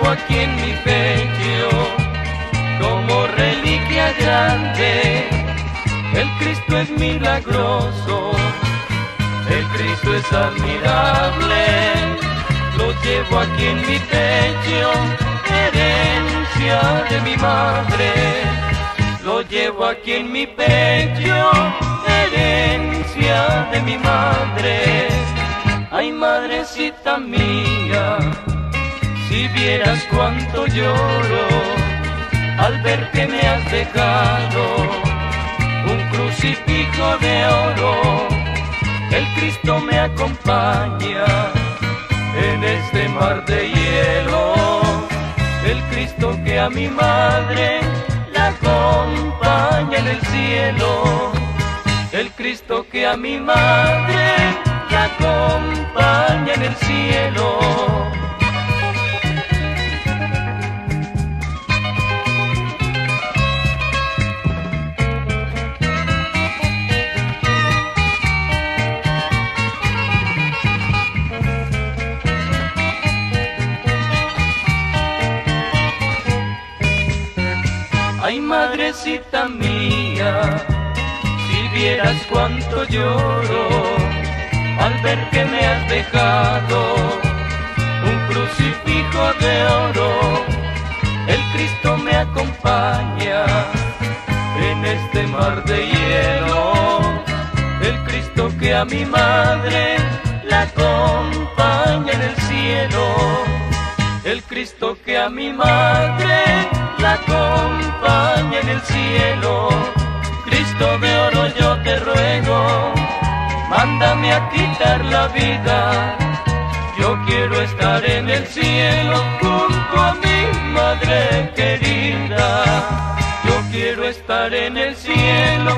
llevo aquí en mi pecho como reliquia grande. El Cristo es milagroso, el Cristo es admirable. Lo llevo aquí en mi pecho, herencia de mi madre. Lo llevo aquí en mi pecho, herencia de mi madre. Ay, madrecita mía, si vieras cuánto lloro al ver que me has dejado un crucifijo de oro. El Cristo me acompaña en este mar de hielo, el Cristo que a mi madre la acompaña en el cielo, el Cristo que a mi madre la acompaña en el cielo. Ay, madrecita mía, si vieras cuánto lloro al ver que me has dejado un crucifijo de oro. El Cristo me acompaña en este mar de hielo, el Cristo que a mi madre la acompaña en el cielo, el Cristo que a mi madre la acompaña en el cielo. Cristo de oro, yo te ruego, mándame a quitar la vida. Yo quiero estar en el cielo junto a mi madre querida. Yo quiero estar en el cielo